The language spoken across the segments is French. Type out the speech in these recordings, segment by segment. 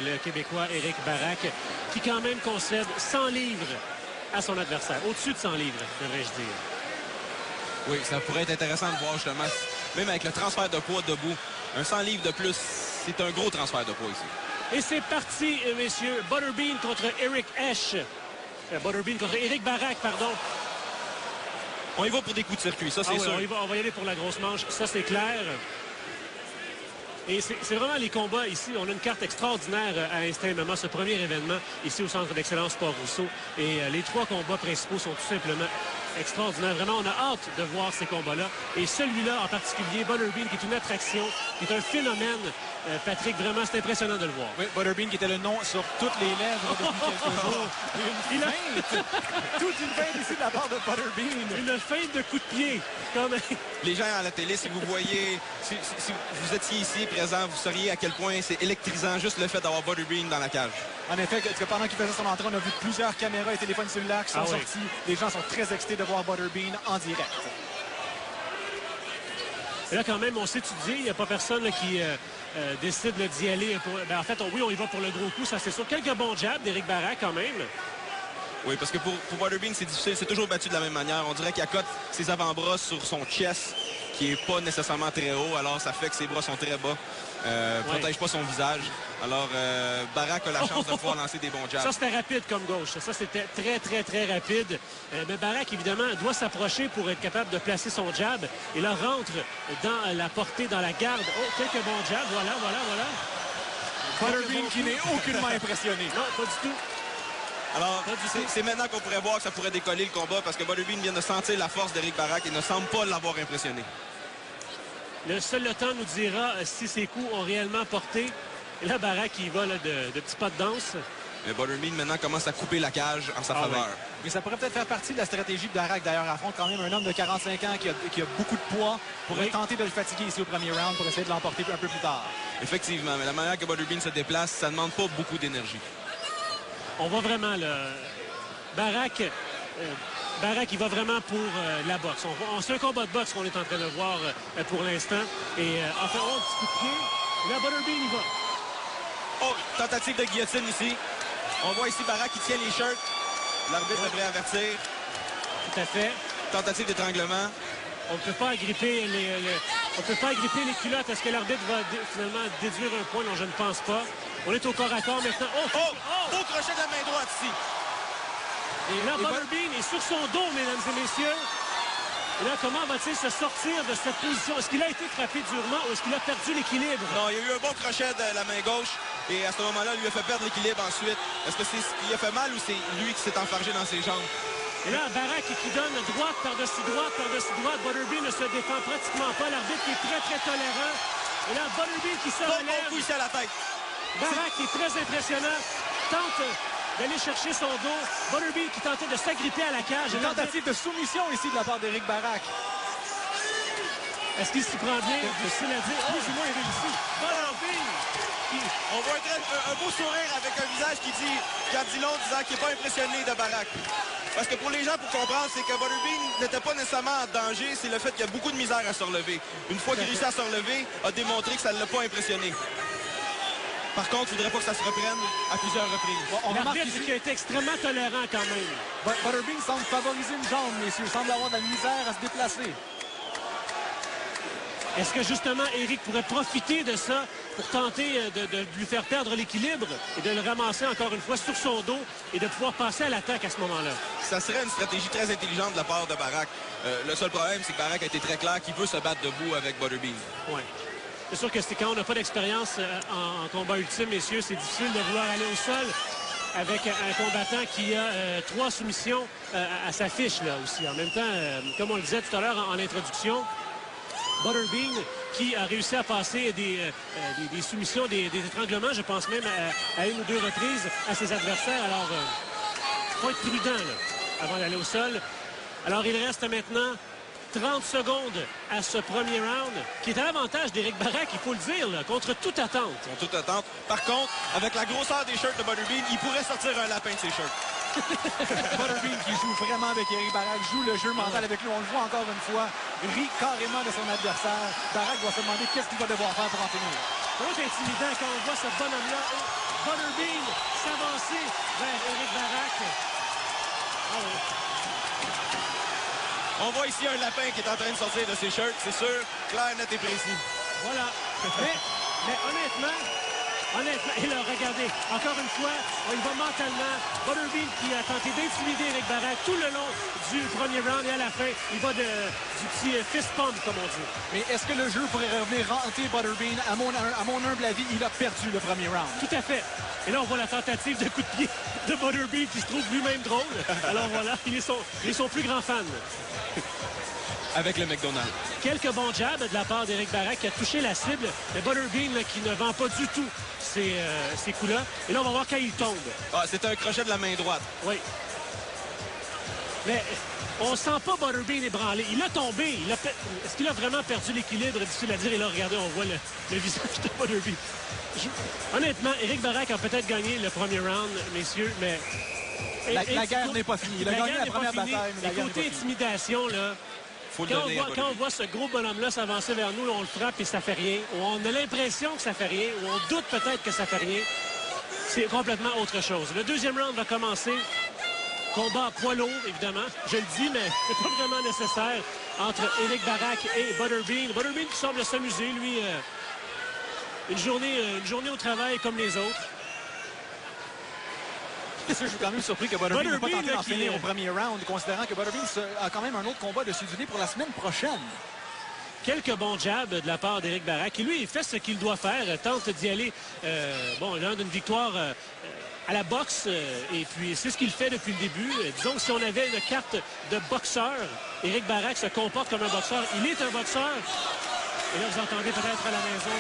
Le Québécois Éric Barak, qui quand même concède 100 livres à son adversaire. Au-dessus de 100 livres, devrais-je dire. Oui, ça pourrait être intéressant de voir justement, même avec le transfert de poids debout, un 100 livres de plus, c'est un gros transfert de poids ici. Et c'est parti, messieurs. Butterbean contre Eric Esch. Butterbean contre Éric Barak, pardon. On y va pour des coups de circuit, ça c'est sûr. On va y aller pour la grosse manche, ça c'est clair. Et c'est vraiment les combats ici. On a une carte extraordinaire à Instinct MMA, ce premier événement ici au Centre d'Excellence Port-Rousseau. Et les 3 combats principaux sont tout simplement extraordinaires. Vraiment, on a hâte de voir ces combats-là. Et celui-là en particulier, Butterbean, qui est une attraction, qui est un phénomène. Patrick, vraiment, c'est impressionnant de le voir. Oui, Butterbean qui était le nom sur toutes les lèvres depuis quelques jours. Une feinte. Toute une feinte ici de la part de Butterbean. Une feinte de coup de pied. Comme... Les gens à la télé, si vous voyez, si vous étiez ici présent, vous sauriez à quel point c'est électrisant juste le fait d'avoir Butterbean dans la cage. En effet, que pendant qu'il faisait son entrée, on a vu plusieurs caméras et téléphones cellulaires qui sont sortis. Les gens sont très excités de voir Butterbean en direct. Et là, quand même, on s'étudie. Il n'y a pas personne là, qui décide d'y aller. En fait, oui, on y va pour le gros coup, ça c'est sûr. Quelques bons jabs d'Éric Barak, quand même. Oui, parce que pour Butterbean, c'est difficile. C'est toujours battu de la même manière. On dirait qu'il accote ses avant-bras sur son chest, qui n'est pas nécessairement très haut. Alors, ça fait que ses bras sont très bas. Protège pas son visage. Alors, Barak a la chance de pouvoir lancer des bons jabs. Ça, c'était rapide comme gauche. Ça, c'était très, très, très rapide. Mais Barak, évidemment, doit s'approcher pour être capable de placer son jab. Et là, rentre dans la portée, dans la garde. Oh, quelques bons jabs. Voilà. Butterbean qui n'est aucunement impressionné. Non, pas du tout. Alors, c'est maintenant qu'on pourrait voir que ça pourrait décoller le combat parce que Butterbean vient de sentir la force d'Éric Barak et ne semble pas l'avoir impressionné. Seul le temps nous dira si ces coups ont réellement porté. Et là, Barak, il va là, de petits pas de danse. Mais Butterbean maintenant commence à couper la cage en sa faveur. Oui. Mais ça pourrait peut-être faire partie de la stratégie de Barak. D'ailleurs, affronte quand même un homme de 45 ans qui a beaucoup de poids pour tenter de le fatiguer ici au premier round pour essayer de l'emporter un peu plus tard. Effectivement, mais la manière que Butterbean se déplace, ça ne demande pas beaucoup d'énergie. On va vraiment, Barak, il va vraiment pour la boxe. C'est un combat de boxe qu'on est en train de voir pour l'instant. Et enfin, un petit coup de pied. Là, Butterbean, il va. Oh, tentative de guillotine ici. On voit ici Barak qui tient les shirts. L'arbitre devrait avertir. Tout à fait. Tentative d'étranglement. On ne peut pas agripper les culottes. Est-ce que l'arbitre va finalement déduire un point? Non, je ne pense pas. On est au corps à corps maintenant. Beau crochet de la main droite ici. Et là, Butterbean est sur son dos, mesdames et messieurs. Et là, comment va-t-il se sortir de cette position? Est-ce qu'il a été frappé durement ou est-ce qu'il a perdu l'équilibre? Non, il y a eu un bon crochet de la main gauche. Et à ce moment-là, lui a fait perdre l'équilibre ensuite. Est-ce que c'est ce qui a fait mal ou c'est lui qui s'est enfargé dans ses jambes? Et là, Barak qui donne droite par-dessus droite, par-dessus droite. Butterbean ne se défend pratiquement pas. L'arbitre qui est très, très tolérant. Et là, Butterbean qui se relève. Bon coup ici à la tête. Barak qui est très impressionnant. Tente d'aller chercher son dos. Butterbean qui tentait de s'agripper à la cage. Une tentative de soumission ici de la part d'Éric Barak. Est-ce qu'il s'y prend bien? Difficile à dire. Plus ou moins réussi. Butterbean. On voit un beau sourire avec un visage qui en dit long, disant qu'il n'est pas impressionné de Barak. Parce que pour les gens, pour comprendre, c'est que Butterbean n'était pas nécessairement en danger. C'est le fait qu'il y a beaucoup de misère à se relever. Une fois qu'il réussit à se relever, a démontré que ça ne l'a pas impressionné. Par contre, il ne faudrait pas que ça se reprenne à plusieurs reprises. On remarque qu'il a été extrêmement tolérant quand même. Butterbean semble favoriser une jambe, messieurs. Il semble avoir de la misère à se déplacer. Est-ce que justement Éric pourrait profiter de ça pour tenter de lui faire perdre l'équilibre et de le ramasser encore une fois sur son dos et de pouvoir passer à l'attaque à ce moment-là? Ça serait une stratégie très intelligente de la part de Barak. Le seul problème, c'est que Barak a été très clair qu'il veut se battre debout avec Butterbean. Oui. C'est sûr que quand on n'a pas d'expérience en combat ultime, messieurs, c'est difficile de vouloir aller au sol avec un combattant qui a 3 soumissions à sa fiche là aussi. En même temps, comme on le disait tout à l'heure en introduction, Butterbean qui a réussi à passer des soumissions, des étranglements, je pense même à 1 ou 2 reprises à ses adversaires. Alors, il faut être prudent là, avant d'aller au sol. Alors, il reste maintenant 30 secondes à ce premier round, qui est à l'avantage d'Éric Barak, il faut le dire, là, contre toute attente. Contre toute attente. Par contre, avec la grosseur des shirts de Butterbean, il pourrait sortir un lapin de ses shirts. Butterbean qui joue vraiment avec Éric Barak, joue le jeu mental avec lui. On le voit encore une fois, rit carrément de son adversaire. Barak doit se demander qu'est-ce qu'il va devoir faire pour en finir. C'est intimidant quand on voit ce bonhomme-là. Butterbean s'avancer vers Éric Barak. Ah oui. On voit ici un lapin qui est en train de sortir de ses shirts, c'est sûr, clair, net et précis. Voilà. Mais honnêtement, et là, regardez, encore une fois, il va mentalement. Butterbean qui a tenté d'intimider Éric Barak tout le long du premier round et à la fin, il va du petit fist pump, comme on dit. Mais est-ce que le jeu pourrait revenir hanter Butterbean? À mon humble avis, il a perdu le premier round. Tout à fait. Et là, on voit la tentative de coup de pied de Butterbean qui se trouve lui-même drôle. Alors voilà, il est son plus grand fan. Avec le McDonald's. Quelques bons jabs de la part d'Éric Barak qui a touché la cible. Mais Butterbean là, qui ne vend pas du tout ces coups-là. Et là, on va voir quand il tombe. Ah, c'est un crochet de la main droite. Oui. Mais on sent pas Butterbean ébranlé. Il a tombé. Est-ce qu'il a vraiment perdu l'équilibre? Difficile à dire. Et là, regardez, on voit le visage de Butterbean. Honnêtement, Éric Barak a peut-être gagné le premier round, messieurs, mais... La guerre n'est pas finie. Il a gagné la première bataille, mais la guerre n'est pas côté finie. intimidation, là... Quand on voit ce gros bonhomme-là s'avancer vers nous, là, on le frappe et ça fait rien. Ou on a l'impression que ça fait rien. Ou on doute peut-être que ça fait rien. C'est complètement autre chose. Le deuxième round va commencer. Combat à poids lourd, évidemment. Je le dis, mais c'est pas vraiment nécessaire entre Éric Barak et Butterbean. Butterbean qui semble s'amuser, lui. Une journée au travail comme les autres. Je suis quand même surpris que Butterbean n'ait pas tenté d'en qui finir au premier round, considérant que Butterbean a quand même un autre combat de s'étudier pour la semaine prochaine. Quelques bons jabs de la part d'Éric Barak. Et lui, il fait ce qu'il doit faire, tente d'y aller, l'un d'une victoire à la boxe. Et puis, c'est ce qu'il fait depuis le début. Disons que si on avait une carte de boxeur, Éric Barak se comporte comme un boxeur. Il est un boxeur. Et là, vous entendez peut-être à la maison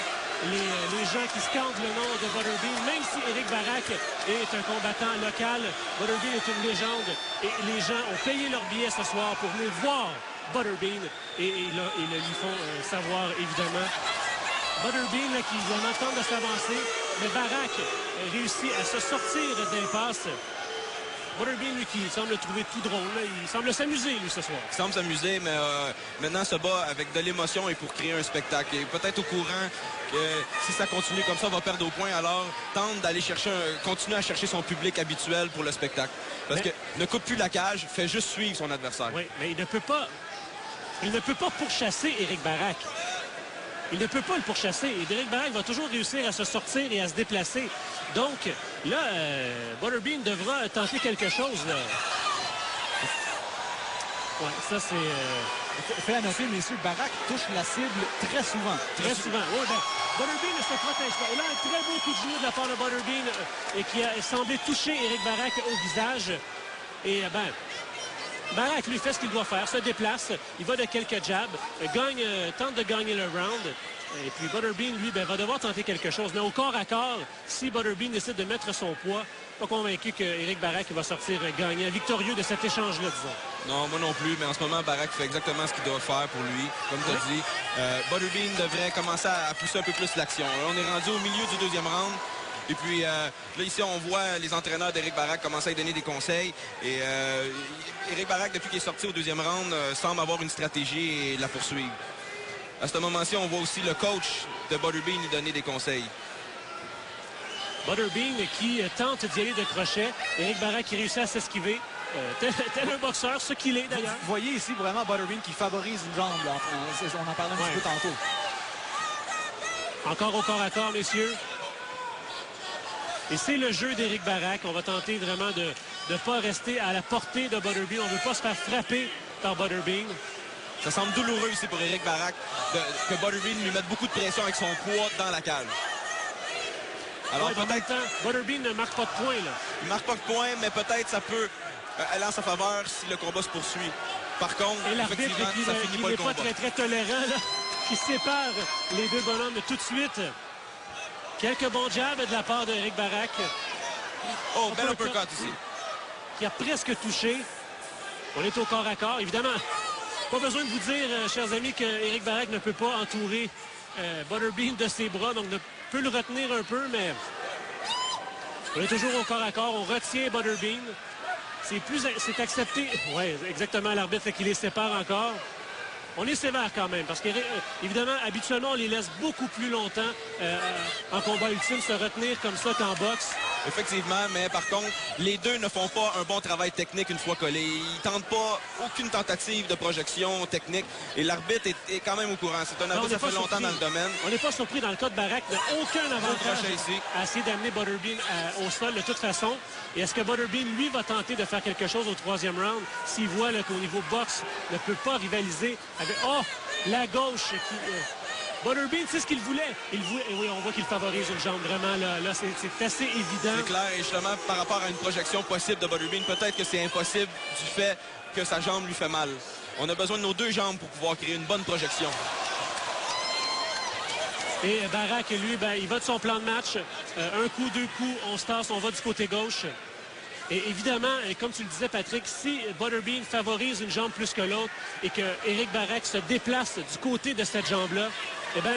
les gens qui scandent le nom de Butterbean. Même si Éric Barak est un combattant local, Butterbean est une légende. Et les gens ont payé leur billet ce soir pour venir voir Butterbean. Et là, ils lui font savoir, évidemment. Butterbean là, qui vraiment tente de s'avancer. Mais Barak réussit à se sortir d'impasse. Butterbean, lui, qui semble trouver tout drôle. Là. Il semble s'amuser, lui, ce soir. Il semble s'amuser, mais maintenant se bat avec de l'émotion et pour créer un spectacle. Il est peut-être au courant que si ça continue comme ça, on va perdre au point. Alors, tente d'aller continuer à chercher son public habituel pour le spectacle. Parce que ne coupe plus la cage, fait juste suivre son adversaire. Oui, mais il ne peut pas pourchasser Éric Barak. Il ne peut pas le pourchasser. Et Éric Barak va toujours réussir à se sortir et à se déplacer. Donc, là, Butterbean devra tenter quelque chose. Là. Ouais, ça, c'est... Fait à noter, messieurs, Barak touche la cible très souvent. Très souvent. Oui, ben, Butterbean ne se protège pas. Et là, un très beau coup de genou de la part de Butterbean et qui a semblé toucher Éric Barak au visage. Et, Barak lui fait ce qu'il doit faire, se déplace, il va de quelques jabs, tente de gagner le round. Et puis Butterbean, lui, va devoir tenter quelque chose. Mais au corps à corps, si Butterbean décide de mettre son poids, pas convaincu qu'Éric Barak va sortir gagnant, victorieux de cet échange-là, disons. Non, moi non plus, mais en ce moment, Barak fait exactement ce qu'il doit faire pour lui. Comme tu as dit, Butterbean devrait commencer à pousser un peu plus l'action. On est rendu au milieu du deuxième round. Et puis, là, ici, on voit les entraîneurs d'Éric Barak commencer à lui donner des conseils. Et Éric Barak, depuis qu'il est sorti au deuxième round, semble avoir une stratégie et la poursuivre. À ce moment-ci, on voit aussi le coach de Butterbean lui donner des conseils. Butterbean qui tente d'y aller de crochet. Éric Barak qui réussit à s'esquiver. Tel un boxeur, ce qu'il est d'ailleurs. Vous voyez ici vraiment Butterbean qui favorise une jambe. Là. On en parlait un petit peu tantôt. Encore au corps à corps, messieurs. Et c'est le jeu d'Éric Barak. On va tenter vraiment de ne pas rester à la portée de Butterbean. On ne veut pas se faire frapper par Butterbean. Ça semble douloureux ici pour Éric Barak que Butterbean lui mette beaucoup de pression avec son poids dans la cage. Alors peut-être... Butterbean ne marque pas de points, là. Il ne marque pas de points, mais peut-être ça peut aller en sa faveur si le combat se poursuit. Par contre, et l'arbitre qui n'est pas très tolérant, là, qui sépare les deux bonhommes tout de suite. Quelques bons jabs de la part d'Éric Barak. Oh, bel uppercut ici. Qui a presque touché. On est au corps à corps. Évidemment, pas besoin de vous dire, chers amis, qu'Éric Barak ne peut pas entourer Butterbean de ses bras. Donc, ne peut le retenir un peu, mais on est toujours au corps à corps. On retient Butterbean. C'est accepté. Oui, exactement, l'arbitre qui les sépare encore. on est sévère quand même, parce qu'évidemment, habituellement, on les laisse beaucoup plus longtemps en combat ultime se retenir comme ça qu'en boxe. Effectivement, mais par contre, les deux ne font pas un bon travail technique une fois collés. Ils tentent pas aucune tentative de projection technique et l'arbitre est quand même au courant. C'est un arbitre qui fait longtemps dans le domaine. On n'est pas surpris dans le cas de Barak, il n'y a aucun avantage à essayer d'amener Butterbean au sol de toute façon. Et est-ce que Butterbean, lui, va tenter de faire quelque chose au troisième round s'il voit qu'au niveau boxe, ne peut pas rivaliser avec... Oh, la gauche qui... Butterbean, c'est ce qu'il voulait. Et oui, on voit qu'il favorise une jambe. Vraiment, là c'est assez évident. C'est clair. Et justement, par rapport à une projection possible de Butterbean, peut-être que c'est impossible du fait que sa jambe lui fait mal. On a besoin de nos deux jambes pour pouvoir créer une bonne projection. Et Barak, lui, il va de son plan de match. Un coup, deux coups, on se tasse, on va du côté gauche. Et évidemment, comme tu le disais, Patrick, si Butterbean favorise une jambe plus que l'autre et que Éric Barak se déplace du côté de cette jambe-là, eh bien,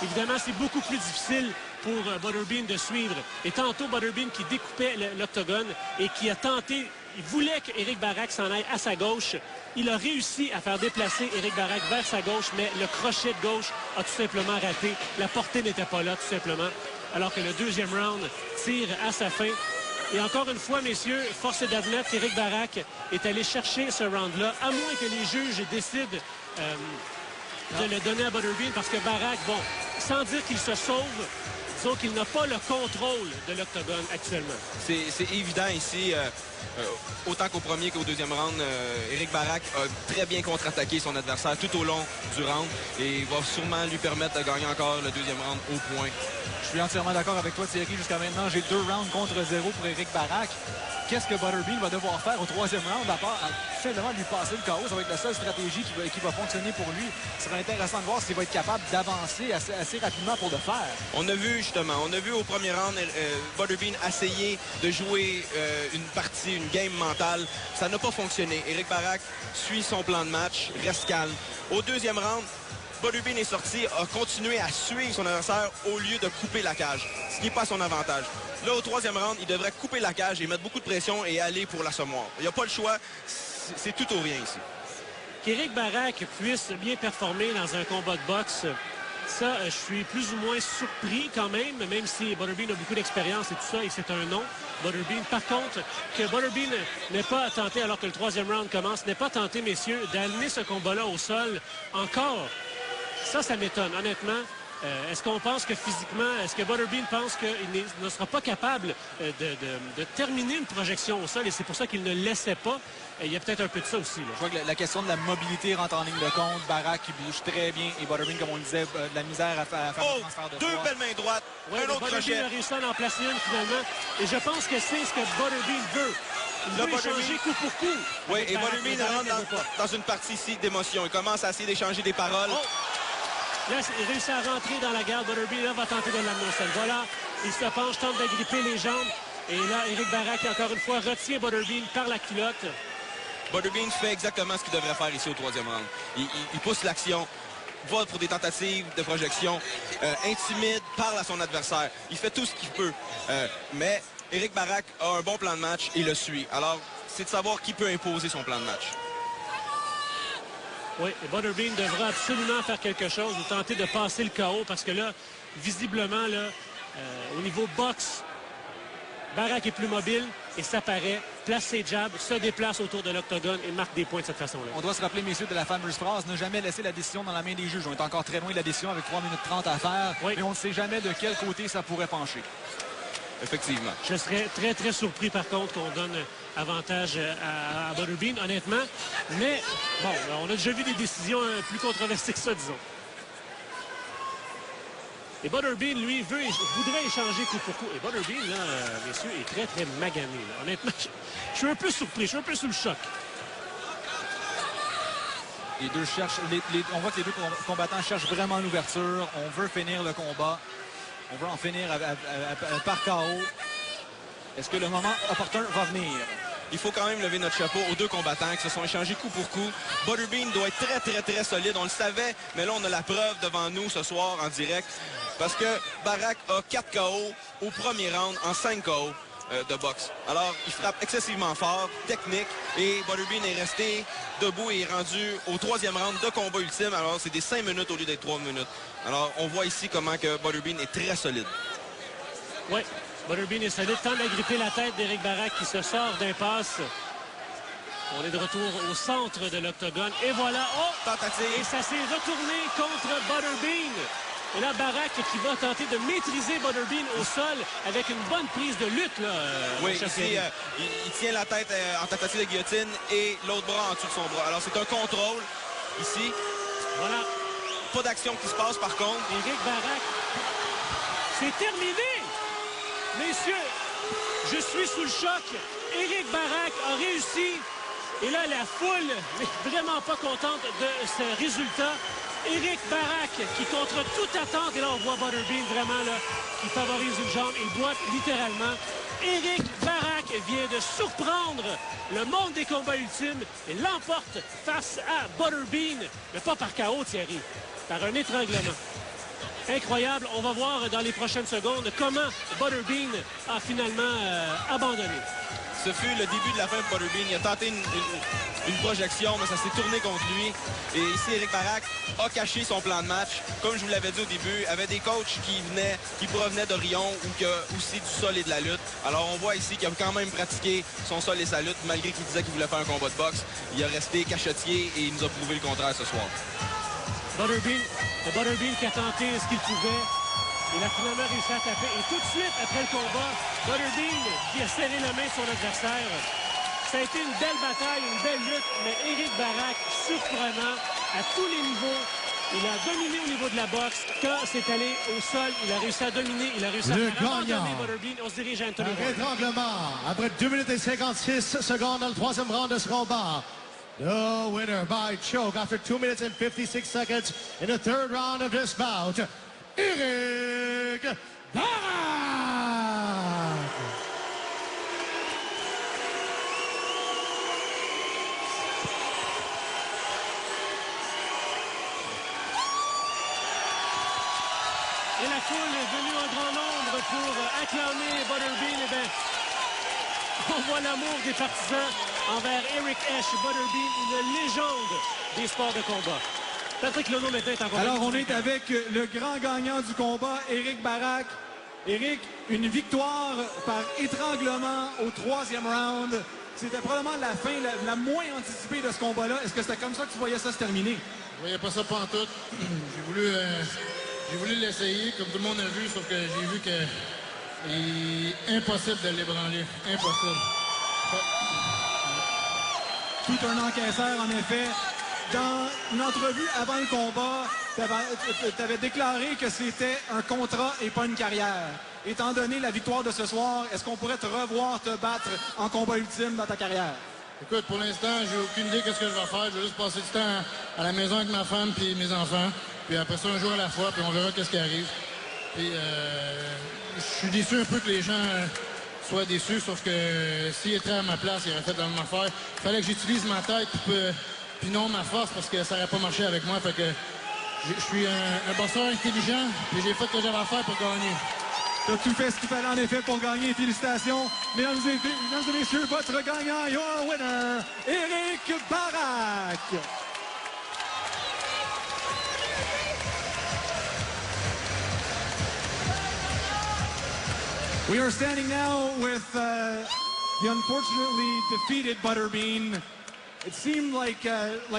évidemment, c'est beaucoup plus difficile pour Butterbean de suivre. Et tantôt, Butterbean qui découpait l'octogone et qui a tenté, il voulait qu'Éric Barak s'en aille à sa gauche. Il a réussi à faire déplacer Éric Barak vers sa gauche, mais le crochet de gauche a tout simplement raté. La portée n'était pas là, tout simplement. Alors que le deuxième round tire à sa fin. Et encore une fois, messieurs, force est d'admettre qu'Éric Barak est allé chercher ce round-là, à moins que les juges décident de le donner à Butterbean, parce que Barak, bon, sans dire qu'il se sauve, disons qu'il n'a pas le contrôle de l'octogone actuellement. C'est évident ici, autant qu'au premier qu'au deuxième round, Éric Barak a très bien contre-attaqué son adversaire tout au long du round et va sûrement lui permettre de gagner encore le deuxième round au point. Je suis entièrement d'accord avec toi, Thierry. Jusqu'à maintenant, j'ai 2 rounds contre 0 pour Éric Barak. Qu'est-ce que Butterbean va devoir faire au troisième round, à part simplement lui passer le KO? Ça va être la seule stratégie qui va fonctionner pour lui. Ce sera intéressant de voir s'il va être capable d'avancer assez rapidement pour le faire. On a vu justement, au premier round, Butterbean essayer de jouer une partie, une game mentale. Ça n'a pas fonctionné. Éric Barak suit son plan de match, reste calme. Au deuxième round, Butterbean est sorti, a continué à suivre son adversaire au lieu de couper la cage, ce qui n'est pas son avantage. Là, au troisième round, il devrait couper la cage et mettre beaucoup de pression et aller pour l'assommoir. Il n'y a pas le choix, c'est tout ou rien ici. Qu'Éric Barak puisse bien performer dans un combat de boxe, ça, je suis plus ou moins surpris quand même si Butterbean a beaucoup d'expérience et tout ça, et c'est un nom, Butterbean. Par contre, que Butterbean n'ait pas tenté, alors que le troisième round commence, n'ait pas tenté, messieurs, d'amener ce combat-là au sol encore. Ça m'étonne, honnêtement. Est-ce qu'on pense que physiquement, est-ce que Butterbean pense qu'il ne sera pas capable de terminer une projection au sol et c'est pour ça qu'il ne laissait pas? Il y a peut-être un peu de ça aussi. Là. Je vois que la question de la mobilité rentre en ligne de compte. Barak qui bouge très bien et Butterbean, comme on le disait, de la misère à faire le transfert de poids. Deux belles mains droites, un autre crochet. Butterbean a réussi à en placer une finalement et je pense que c'est ce que Butterbean veut. Il veut échanger coup pour coup. Oui, et Butterbean rentre dans une partie ici d'émotion. Il commence à essayer d'échanger des paroles. Oh. Là, il réussit à rentrer dans la garde. Butterbean là, va tenter de l'amener au sol. Voilà, il se penche, tente d'agripper les jambes. Et là, Éric Barak, encore une fois, retient Butterbean par la culotte. Butterbean fait exactement ce qu'il devrait faire ici au troisième round. Il pousse l'action, va pour des tentatives de projection, intimide, parle à son adversaire. Il fait tout ce qu'il peut. Mais Éric Barak a un bon plan de match et le suit. Alors, c'est de savoir qui peut imposer son plan de match. Oui, et Butterbean devra absolument faire quelque chose ou tenter de passer le KO parce que là, visiblement, là, au niveau boxe, Barak est plus mobile et ça paraît, place ses jabs, se déplace autour de l'octogone et marque des points de cette façon-là. On doit se rappeler, messieurs, de la fameuse phrase « Ne jamais laisser la décision dans la main des juges ». On est encore très loin de la décision avec 3 minutes 30 à faire, oui. Mais on ne sait jamais de quel côté ça pourrait pencher. Effectivement. Je serais très, très surpris, par contre, qu'on donne avantage à Butterbean, honnêtement. Mais, bon, on a déjà vu des décisions plus controversées que ça, disons. Et Butterbean, lui, voudrait échanger coup pour coup. Et Butterbean, là, messieurs, est très, très magané. Là. Honnêtement, je suis un peu surpris, je suis un peu sous le choc. Les deux cherchent, on voit que les deux combattants cherchent vraiment l'ouverture. On veut finir le combat. On veut en finir par KO. Est-ce que le moment opportun va venir? Il faut quand même lever notre chapeau aux deux combattants qui se sont échangés coup pour coup. Butterbean doit être très, très, très solide. On le savait, mais là, on a la preuve devant nous ce soir en direct. Parce que Barak a 4 KO au premier round en 5 KO. de boxe. Alors, il frappe excessivement fort, technique, et Butterbean est resté debout et est rendu au 3e round de combat ultime. Alors, c'est des 5 minutes au lieu d'être 3 minutes. Alors, on voit ici comment que Butterbean est très solide. Oui, Butterbean est solide. Tente d'agripper la tête d'Éric Barak qui se sort d'impasse. On est de retour au centre de l'octogone. Et voilà, oh! Tentative. Et ça s'est retourné contre Butterbean. Et là, Barak qui va tenter de maîtriser Butterbean au sol avec une bonne prise de lutte. Là, oui, ici, il tient la tête en tentative de guillotine et l'autre bras en dessous de son bras. Alors, c'est un contrôle ici. Voilà. Pas d'action qui se passe, par contre. Éric Barak, c'est terminé! Messieurs, je suis sous le choc. Éric Barak a réussi. Et là, la foule n'est vraiment pas contente de ce résultat. Éric Barak qui, contre toute attente, et là on voit Butterbean vraiment là, qui favorise une jambe, il boite littéralement. Éric Barak vient de surprendre le monde des combats ultimes et l'emporte face à Butterbean, mais pas par KO, Thierry, par un étranglement. Incroyable. On va voir dans les prochaines secondes comment Butterbean a finalement abandonné. Ce fut le début de la fin de Butterbean. Il a tenté une projection, mais ça s'est tourné contre lui. Et ici, Éric Barak a caché son plan de match. Comme je vous l'avais dit au début, avait des coachs qui provenaient d'Orion ou aussi du sol et de la lutte. Alors, on voit ici qu'il a quand même pratiqué son sol et sa lutte, malgré qu'il disait qu'il voulait faire un combat de boxe. Il a resté cachetier et il nous a prouvé le contraire ce soir. Butterbean qui a tenté ce qu'il pouvait. Il a finalement réussi à taper. Et tout de suite, après le combat, Butterbean qui a serré la main de son adversaire. Ça a été une belle bataille, une belle lutte, mais Éric Barak, surprenant à tous les niveaux. Il a dominé au niveau de la boxe. Quand c'est allé au sol, il a réussi à dominer, il a réussi à abandonner Butterbean. On se dirige à Anthony Ward. Étranglement, après 2 minutes et 56 secondes dans le 3e round de ce combat. The winner by choke after 2 minutes and 56 seconds in the 3rd round of this bout, Éric Barak! Et la foule est venue en grand nombre pour acclamer Butterbean. Eh bien, on voit l'amour des partisans envers Eric Esch. Butterbean, une légende des sports de combat. Patrick Lono maintenant est en combat. Alors, on est avec le grand gagnant du combat, Éric Barak. Éric, une victoire par étranglement au 3e round. C'était probablement la fin la moins anticipée de ce combat-là. Est-ce que c'était comme ça que tu voyais ça se terminer? Je voyais pas ça pantoute. J'ai voulu l'essayer, comme tout le monde a vu, sauf que j'ai vu que impossible de l'ébranler. Impossible. Tout un encaisseur, en effet. Dans une entrevue avant le combat, tu avais déclaré que c'était un contrat et pas une carrière. Étant donné la victoire de ce soir, est-ce qu'on pourrait te revoir te battre en combat ultime dans ta carrière? Écoute, pour l'instant, j'ai aucune idée de ce que je vais faire. Je vais juste passer du temps à la maison avec ma femme et mes enfants. Puis après ça, un jour à la fois, puis on verra qu'est-ce qui arrive. Puis je suis déçu un peu que les gens soient déçus, sauf que s'ils étaient à ma place, ils auraient fait la même affaire. Il fallait que j'utilise ma tête, puis non ma force, parce que ça n'aurait pas marché avec moi. Fait que je suis un boxeur intelligent, puis j'ai fait ce que j'avais à faire pour gagner. Tu as tout fait ce qu'il fallait en effet pour gagner. Félicitations. Mesdames et messieurs, votre gagnant, your winner, Éric Barak. We are standing now with the unfortunately defeated Butterbean. It seemed like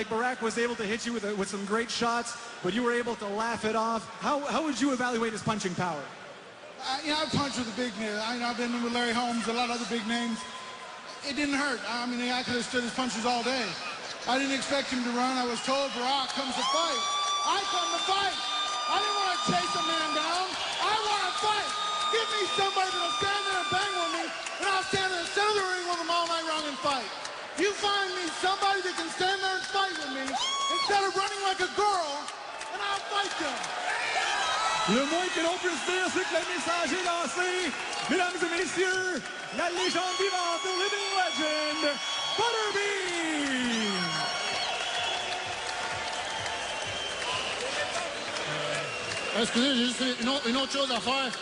Barak was able to hit you with some great shots, but you were able to laugh it off. How would you evaluate his punching power? I punched with a big name. I've been with Larry Holmes, a lot of other big names. It didn't hurt. I mean, I could have stood his punches all day. I didn't expect him to run. I was told Barak comes to fight. I come to fight. I didn't want to chase a man down. I want to fight. Give me somebody that'll stand there and bang with me, and I'll stand in the center of the ring with them all night long and fight. You find me somebody that can stand there and fight with me instead of running like a girl, and I'll fight them. Le moins que l'on puisse dire, c'est que le message est lancé. Mesdames et messieurs, la légende vivante, the living legend, Butterbean! Excusez, j'ai juste une autre chose à faire.